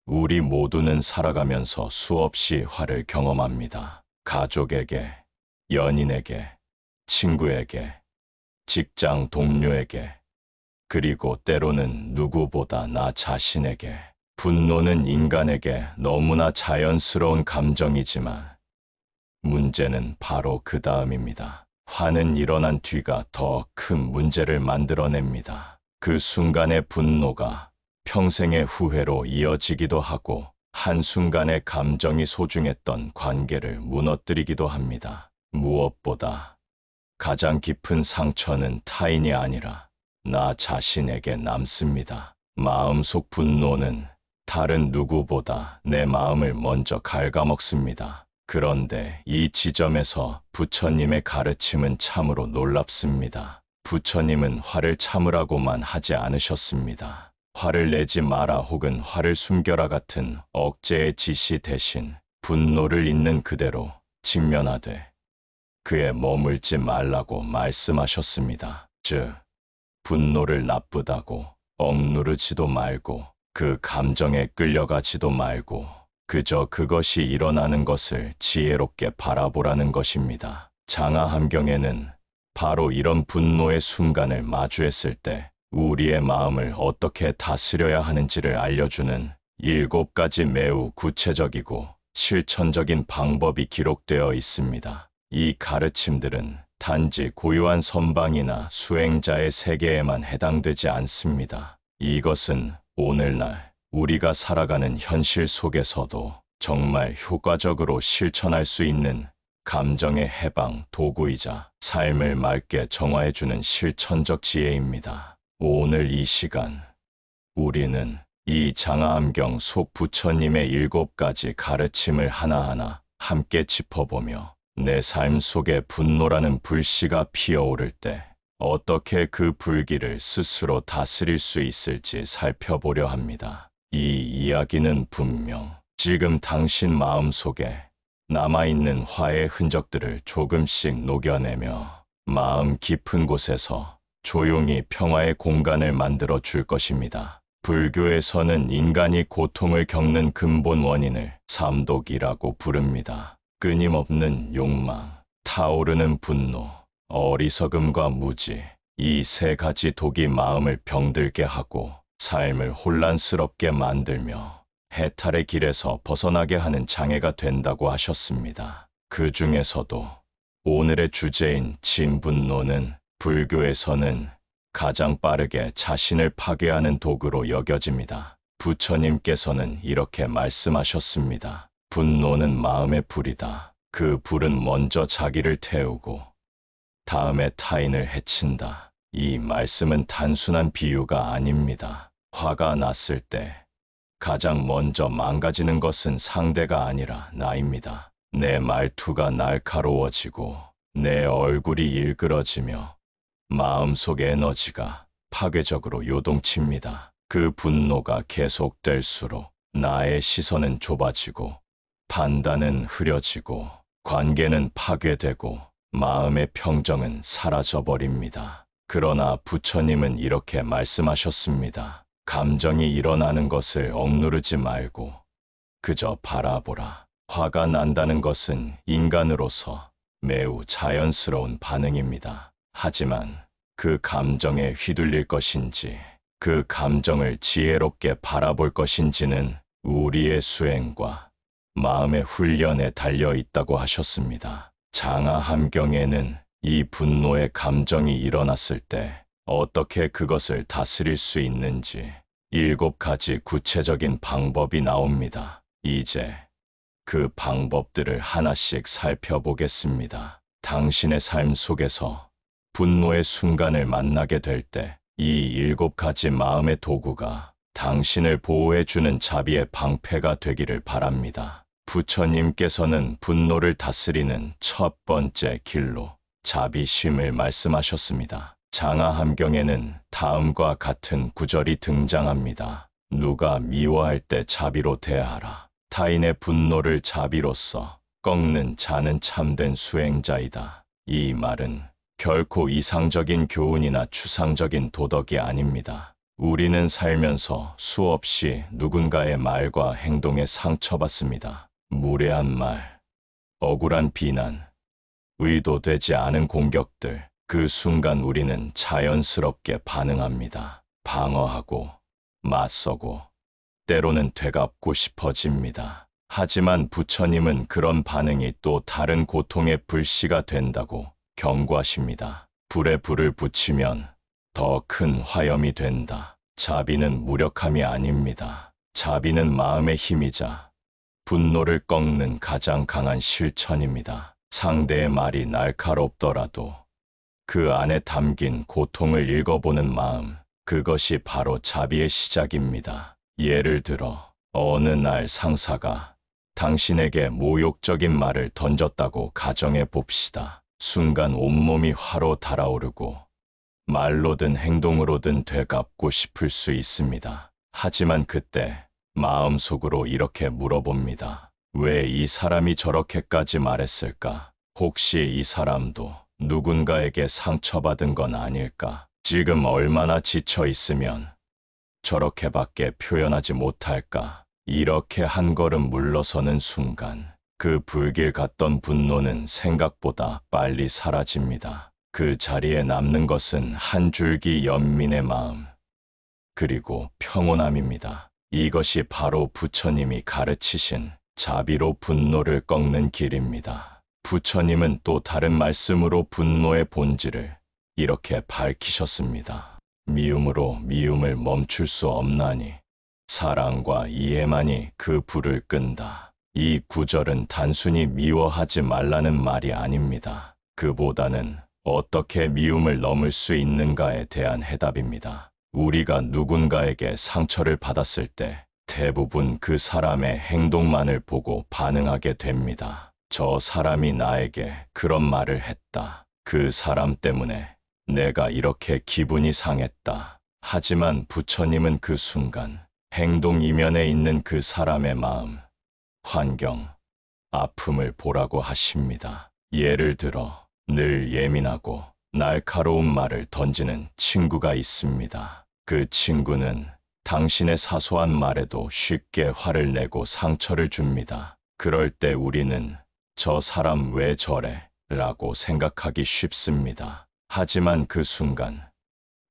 우리 모두는 살아가면서 수없이 화를 경험합니다. 가족에게, 연인에게, 친구에게, 직장 동료에게, 그리고 때로는 누구보다 나 자신에게. 분노는 인간에게 너무나 자연스러운 감정이지만 문제는 바로 그 다음입니다. 화는 일어난 뒤가 더 큰 문제를 만들어냅니다. 그 순간의 분노가 평생의 후회로 이어지기도 하고 한순간의 감정이 소중했던 관계를 무너뜨리기도 합니다. 무엇보다 가장 깊은 상처는 타인이 아니라 나 자신에게 남습니다. 마음속 분노는 다른 누구보다 내 마음을 먼저 갉아먹습니다. 그런데 이 지점에서 부처님의 가르침은 참으로 놀랍습니다. 부처님은 화를 참으라고만 하지 않으셨습니다. 화를 내지 마라 혹은 화를 숨겨라 같은 억제의 지시 대신 분노를 있는 그대로 직면하되 그에 머물지 말라고 말씀하셨습니다. 즉, 분노를 나쁘다고 억누르지도 말고 그 감정에 끌려가지도 말고 그저 그것이 일어나는 것을 지혜롭게 바라보라는 것입니다. 장하함경에는 바로 이런 분노의 순간을 마주했을 때 우리의 마음을 어떻게 다스려야 하는지를 알려주는 7가지 매우 구체적이고 실천적인 방법이 기록되어 있습니다. 이 가르침들은 단지 고유한 선방이나 수행자의 세계에만 해당되지 않습니다. 이것은 오늘날 우리가 살아가는 현실 속에서도 정말 효과적으로 실천할 수 있는 감정의 해방 도구이자 삶을 맑게 정화해주는 실천적 지혜입니다. 오늘 이 시간 우리는 이 장하함경 속 부처님의 7가지 가르침을 하나하나 함께 짚어보며 내 삶 속에 분노라는 불씨가 피어오를 때 어떻게 그 불길을 스스로 다스릴 수 있을지 살펴보려 합니다. 이 이야기는 분명 지금 당신 마음속에 남아있는 화의 흔적들을 조금씩 녹여내며 마음 깊은 곳에서 조용히 평화의 공간을 만들어 줄 것입니다. 불교에서는 인간이 고통을 겪는 근본 원인을 삼독이라고 부릅니다. 끊임없는 욕망, 타오르는 분노, 어리석음과 무지, 이 3가지 독이 마음을 병들게 하고 삶을 혼란스럽게 만들며 해탈의 길에서 벗어나게 하는 장애가 된다고 하셨습니다. 그 중에서도 오늘의 주제인 진분노는 불교에서는 가장 빠르게 자신을 파괴하는 도구로 여겨집니다. 부처님께서는 이렇게 말씀하셨습니다. 분노는 마음의 불이다. 그 불은 먼저 자기를 태우고 다음에 타인을 해친다. 이 말씀은 단순한 비유가 아닙니다. 화가 났을 때 가장 먼저 망가지는 것은 상대가 아니라 나입니다. 내 말투가 날카로워지고 내 얼굴이 일그러지며 마음속 에너지가 파괴적으로 요동칩니다. 그 분노가 계속될수록 나의 시선은 좁아지고 판단은 흐려지고 관계는 파괴되고 마음의 평정은 사라져버립니다. 그러나 부처님은 이렇게 말씀하셨습니다. 감정이 일어나는 것을 억누르지 말고 그저 바라보라. 화가 난다는 것은 인간으로서 매우 자연스러운 반응입니다. 하지만 그 감정에 휘둘릴 것인지 그 감정을 지혜롭게 바라볼 것인지는 우리의 수행과 마음의 훈련에 달려 있다고 하셨습니다. 장하함경에는 이 분노의 감정이 일어났을 때 어떻게 그것을 다스릴 수 있는지 7가지 구체적인 방법이 나옵니다. 이제 그 방법들을 하나씩 살펴보겠습니다. 당신의 삶 속에서 분노의 순간을 만나게 될 때 이 7가지 마음의 도구가 당신을 보호해주는 자비의 방패가 되기를 바랍니다. 부처님께서는 분노를 다스리는 첫 번째 길로 자비심을 말씀하셨습니다. 장하함경에는 다음과 같은 구절이 등장합니다. 누가 미워할 때 자비로 대하라. 타인의 분노를 자비로써 꺾는 자는 참된 수행자이다. 이 말은 결코 이상적인 교훈이나 추상적인 도덕이 아닙니다. 우리는 살면서 수없이 누군가의 말과 행동에 상처받습니다. 무례한 말, 억울한 비난, 의도되지 않은 공격들. 그 순간 우리는 자연스럽게 반응합니다. 방어하고, 맞서고, 때로는 되갚고 싶어집니다. 하지만 부처님은 그런 반응이 또 다른 고통의 불씨가 된다고 경고하십니다. 불에 불을 붙이면 더 큰 화염이 된다. 자비는 무력함이 아닙니다. 자비는 마음의 힘이자 분노를 꺾는 가장 강한 실천입니다. 상대의 말이 날카롭더라도 그 안에 담긴 고통을 읽어보는 마음, 그것이 바로 자비의 시작입니다. 예를 들어 어느 날 상사가 당신에게 모욕적인 말을 던졌다고 가정해 봅시다. 순간 온몸이 화로 달아오르고 말로든 행동으로든 되갚고 싶을 수 있습니다. 하지만 그때 마음속으로 이렇게 물어봅니다. 왜 이 사람이 저렇게까지 말했을까? 혹시 이 사람도 누군가에게 상처받은 건 아닐까? 지금 얼마나 지쳐 있으면 저렇게밖에 표현하지 못할까? 이렇게 한 걸음 물러서는 순간 그 불길 같던 분노는 생각보다 빨리 사라집니다. 그 자리에 남는 것은 한 줄기 연민의 마음, 그리고 평온함입니다. 이것이 바로 부처님이 가르치신 자비로 분노를 꺾는 길입니다. 부처님은 또 다른 말씀으로 분노의 본질을 이렇게 밝히셨습니다. 미움으로 미움을 멈출 수 없나니 사랑과 이해만이 그 불을 끈다. 이 구절은 단순히 미워하지 말라는 말이 아닙니다. 그보다는 어떻게 미움을 넘을 수 있는가에 대한 해답입니다. 우리가 누군가에게 상처를 받았을 때 대부분 그 사람의 행동만을 보고 반응하게 됩니다. 저 사람이 나에게 그런 말을 했다. 그 사람 때문에 내가 이렇게 기분이 상했다. 하지만 부처님은 그 순간 행동 이면에 있는 그 사람의 마음, 환경, 아픔을 보라고 하십니다. 예를 들어 늘 예민하고 날카로운 말을 던지는 친구가 있습니다. 그 친구는 당신의 사소한 말에도 쉽게 화를 내고 상처를 줍니다. 그럴 때 우리는 저 사람 왜 저래? 라고 생각하기 쉽습니다. 하지만 그 순간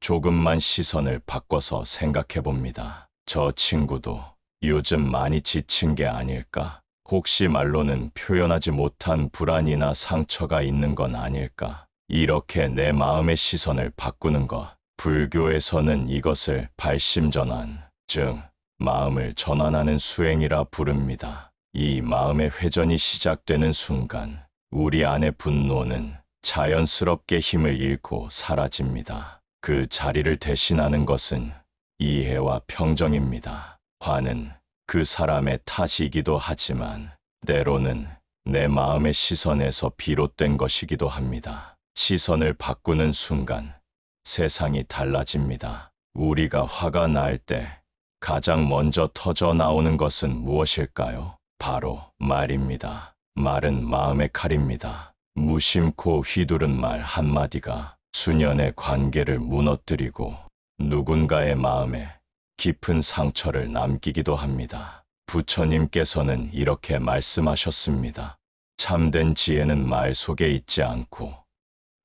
조금만 시선을 바꿔서 생각해 봅니다. 저 친구도 요즘 많이 지친 게 아닐까? 혹시 말로는 표현하지 못한 불안이나 상처가 있는 건 아닐까? 이렇게 내 마음의 시선을 바꾸는 것. 불교에서는 이것을 발심전환, 즉 마음을 전환하는 수행이라 부릅니다. 이 마음의 회전이 시작되는 순간 우리 안의 분노는 자연스럽게 힘을 잃고 사라집니다. 그 자리를 대신하는 것은 이해와 평정입니다. 화는 그 사람의 탓이기도 하지만 때로는 내 마음의 시선에서 비롯된 것이기도 합니다. 시선을 바꾸는 순간 세상이 달라집니다. 우리가 화가 날 때 가장 먼저 터져 나오는 것은 무엇일까요? 바로 말입니다. 말은 마음의 칼입니다. 무심코 휘두른 말 한마디가 수년의 관계를 무너뜨리고 누군가의 마음에 깊은 상처를 남기기도 합니다. 부처님께서는 이렇게 말씀하셨습니다. 참된 지혜는 말 속에 있지 않고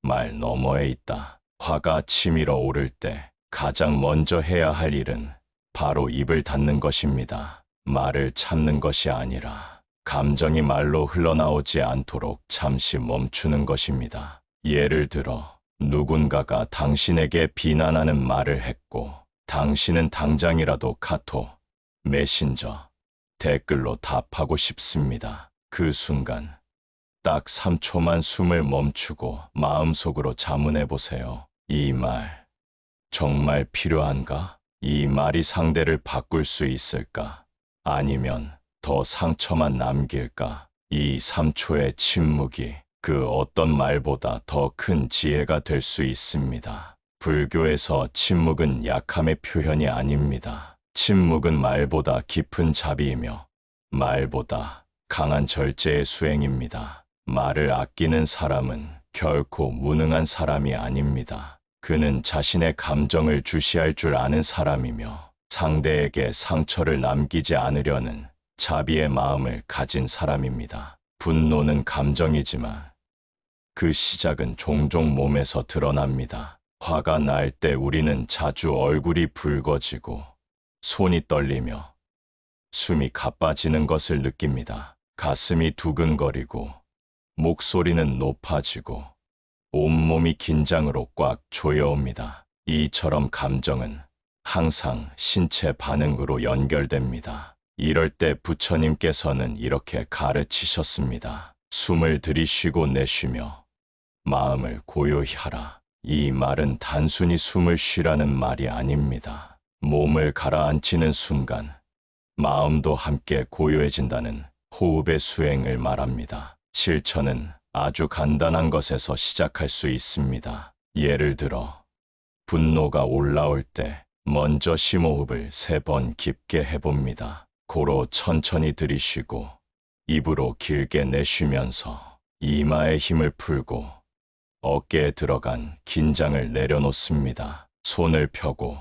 말 너머에 있다. 화가 치밀어 오를 때 가장 먼저 해야 할 일은 바로 입을 닫는 것입니다. 말을 참는 것이 아니라 감정이 말로 흘러나오지 않도록 잠시 멈추는 것입니다. 예를 들어 누군가가 당신에게 비난하는 말을 했고 당신은 당장이라도 카톡, 메신저, 댓글로 답하고 싶습니다. 그 순간 딱 3초만 숨을 멈추고 마음속으로 자문해 보세요. 이 말 정말 필요한가? 이 말이 상대를 바꿀 수 있을까? 아니면 더 상처만 남길까? 이 3초의 침묵이 그 어떤 말보다 더 큰 지혜가 될 수 있습니다. 불교에서 침묵은 약함의 표현이 아닙니다. 침묵은 말보다 깊은 자비이며 말보다 강한 절제의 수행입니다. 말을 아끼는 사람은 결코 무능한 사람이 아닙니다. 그는 자신의 감정을 주시할 줄 아는 사람이며 상대에게 상처를 남기지 않으려는 자비의 마음을 가진 사람입니다. 분노는 감정이지만 그 시작은 종종 몸에서 드러납니다. 화가 날 때 우리는 자주 얼굴이 붉어지고 손이 떨리며 숨이 가빠지는 것을 느낍니다. 가슴이 두근거리고 목소리는 높아지고 온몸이 긴장으로 꽉 조여옵니다. 이처럼 감정은 항상 신체 반응으로 연결됩니다. 이럴 때 부처님께서는 이렇게 가르치셨습니다. 숨을 들이쉬고 내쉬며 마음을 고요히 하라. 이 말은 단순히 숨을 쉬라는 말이 아닙니다. 몸을 가라앉히는 순간 마음도 함께 고요해진다는 호흡의 수행을 말합니다. 실천은 아주 간단한 것에서 시작할 수 있습니다. 예를 들어 분노가 올라올 때 먼저 심호흡을 3번 깊게 해봅니다. 코로 천천히 들이쉬고 입으로 길게 내쉬면서 이마에 힘을 풀고 어깨에 들어간 긴장을 내려놓습니다. 손을 펴고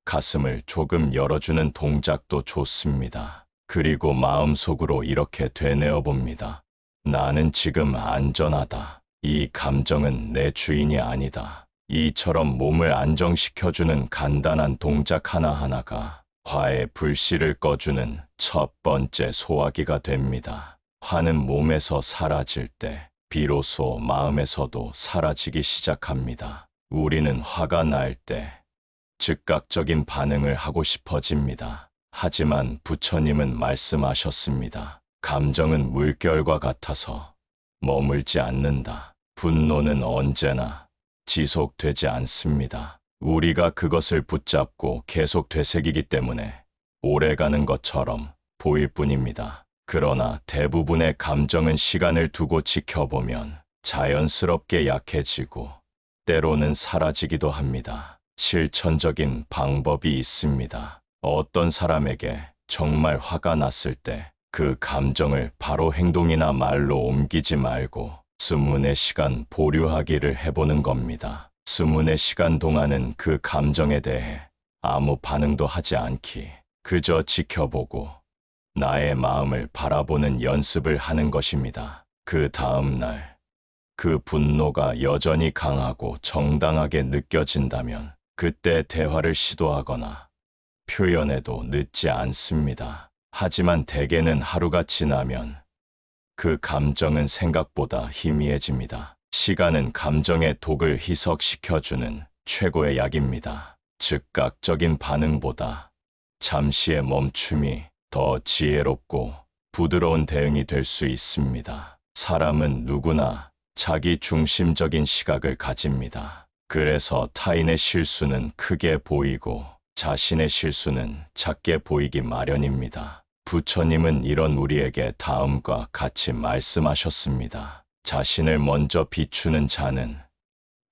가슴을 조금 열어주는 동작도 좋습니다. 그리고 마음속으로 이렇게 되뇌어 봅니다. 나는 지금 안전하다. 이 감정은 내 주인이 아니다. 이처럼 몸을 안정시켜주는 간단한 동작 하나하나가 화의 불씨를 꺼주는 첫 번째 소화기가 됩니다. 화는 몸에서 사라질 때 비로소 마음에서도 사라지기 시작합니다. 우리는 화가 날 때 즉각적인 반응을 하고 싶어집니다. 하지만 부처님은 말씀하셨습니다. 감정은 물결과 같아서 머물지 않는다. 분노는 언제나 지속되지 않습니다. 우리가 그것을 붙잡고 계속 되새기기 때문에 오래가는 것처럼 보일 뿐입니다. 그러나 대부분의 감정은 시간을 두고 지켜보면 자연스럽게 약해지고 때로는 사라지기도 합니다. 실천적인 방법이 있습니다. 어떤 사람에게 정말 화가 났을 때 그 감정을 바로 행동이나 말로 옮기지 말고 스문의 시간 보류하기를 해보는 겁니다. 스문의 시간 동안은 그 감정에 대해 아무 반응도 하지 않기, 그저 지켜보고 나의 마음을 바라보는 연습을 하는 것입니다. 그 다음 날, 그 분노가 여전히 강하고 정당하게 느껴진다면 그때 대화를 시도하거나 표현해도 늦지 않습니다. 하지만 대개는 하루가 지나면 그 감정은 생각보다 희미해집니다. 시간은 감정의 독을 희석시켜주는 최고의 약입니다. 즉각적인 반응보다 잠시의 멈춤이 더 지혜롭고 부드러운 대응이 될 수 있습니다. 사람은 누구나 자기 중심적인 시각을 가집니다. 그래서 타인의 실수는 크게 보이고 자신의 실수는 작게 보이기 마련입니다. 부처님은 이런 우리에게 다음과 같이 말씀하셨습니다. 자신을 먼저 비추는 자는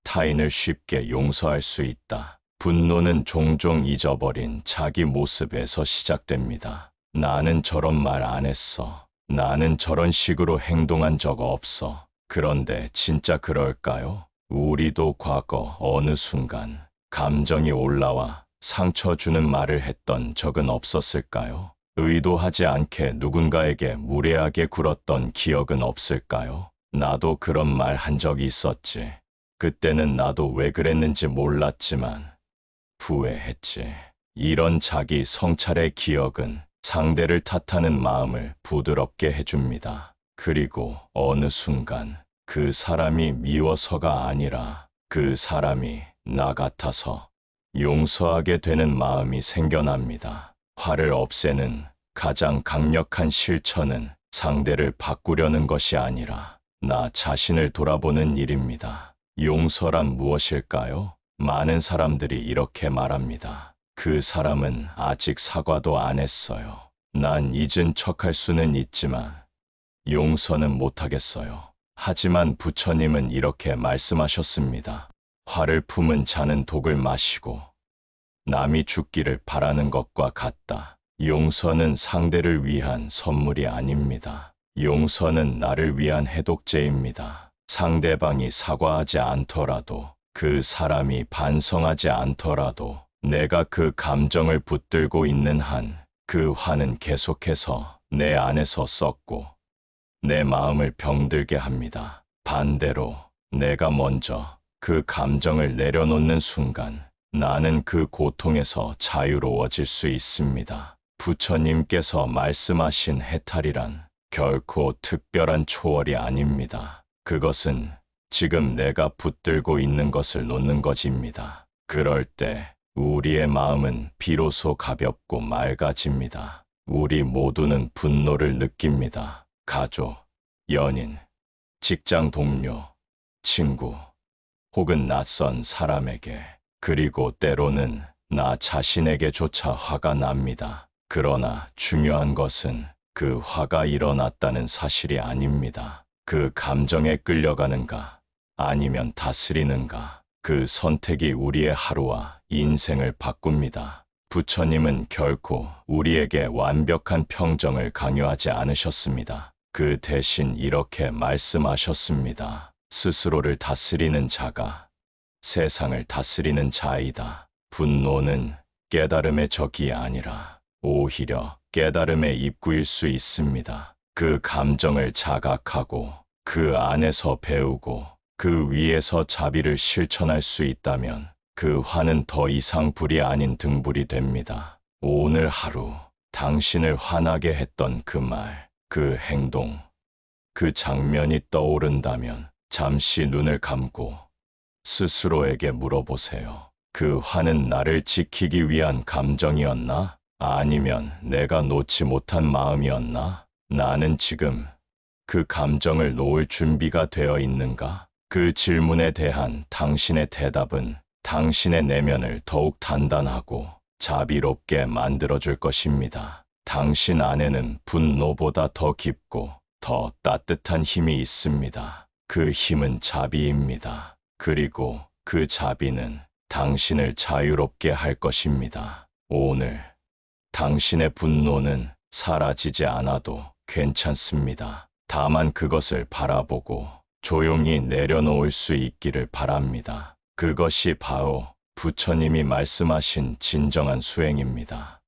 타인을 쉽게 용서할 수 있다. 분노는 종종 잊어버린 자기 모습에서 시작됩니다. 나는 저런 말 안 했어. 나는 저런 식으로 행동한 적 없어. 그런데 진짜 그럴까요? 우리도 과거 어느 순간 감정이 올라와 상처 주는 말을 했던 적은 없었을까요? 의도하지 않게 누군가에게 무례하게 굴었던 기억은 없을까요? 나도 그런 말 한 적이 있었지. 그때는 나도 왜 그랬는지 몰랐지만 후회했지. 이런 자기 성찰의 기억은 상대를 탓하는 마음을 부드럽게 해줍니다. 그리고 어느 순간 그 사람이 미워서가 아니라 그 사람이 나 같아서 용서하게 되는 마음이 생겨납니다. 화를 없애는 가장 강력한 실천은 상대를 바꾸려는 것이 아니라 나 자신을 돌아보는 일입니다. 용서란 무엇일까요? 많은 사람들이 이렇게 말합니다. 그 사람은 아직 사과도 안 했어요. 난 잊은 척할 수는 있지만 용서는 못하겠어요. 하지만 부처님은 이렇게 말씀하셨습니다. 화를 품은 자는 독을 마시고 남이 죽기를 바라는 것과 같다. 용서는 상대를 위한 선물이 아닙니다. 용서는 나를 위한 해독제입니다. 상대방이 사과하지 않더라도 그 사람이 반성하지 않더라도 내가 그 감정을 붙들고 있는 한 그 화는 계속해서 내 안에서 썩고 내 마음을 병들게 합니다. 반대로 내가 먼저 그 감정을 내려놓는 순간 나는 그 고통에서 자유로워질 수 있습니다. 부처님께서 말씀하신 해탈이란 결코 특별한 초월이 아닙니다. 그것은 지금 내가 붙들고 있는 것을 놓는 것입니다. 그럴 때 우리의 마음은 비로소 가볍고 맑아집니다. 우리 모두는 분노를 느낍니다. 가족, 연인, 직장 동료, 친구, 혹은 낯선 사람에게, 그리고 때로는 나 자신에게조차 화가 납니다. 그러나 중요한 것은 그 화가 일어났다는 사실이 아닙니다. 그 감정에 끌려가는가, 아니면 다스리는가, 그 선택이 우리의 하루와 인생을 바꿉니다. 부처님은 결코 우리에게 완벽한 평정을 강요하지 않으셨습니다. 그 대신 이렇게 말씀하셨습니다. 스스로를 다스리는 자가 세상을 다스리는 자이다. 분노는 깨달음의 적이 아니라 오히려 깨달음의 입구일 수 있습니다. 그 감정을 자각하고 그 안에서 배우고 그 위에서 자비를 실천할 수 있다면 그 화는 더 이상 불이 아닌 등불이 됩니다. 오늘 하루 당신을 화나게 했던 그 말, 그 행동, 그 장면이 떠오른다면 잠시 눈을 감고 스스로에게 물어보세요. 그 화는 나를 지키기 위한 감정이었나? 아니면 내가 놓지 못한 마음이었나? 나는 지금 그 감정을 놓을 준비가 되어 있는가? 그 질문에 대한 당신의 대답은 당신의 내면을 더욱 단단하고 자비롭게 만들어줄 것입니다. 당신 안에는 분노보다 더 깊고 더 따뜻한 힘이 있습니다. 그 힘은 자비입니다. 그리고 그 자비는 당신을 자유롭게 할 것입니다. 오늘 당신의 분노는 사라지지 않아도 괜찮습니다. 다만 그것을 바라보고 조용히 내려놓을 수 있기를 바랍니다. 그것이 바로 부처님이 말씀하신 진정한 수행입니다.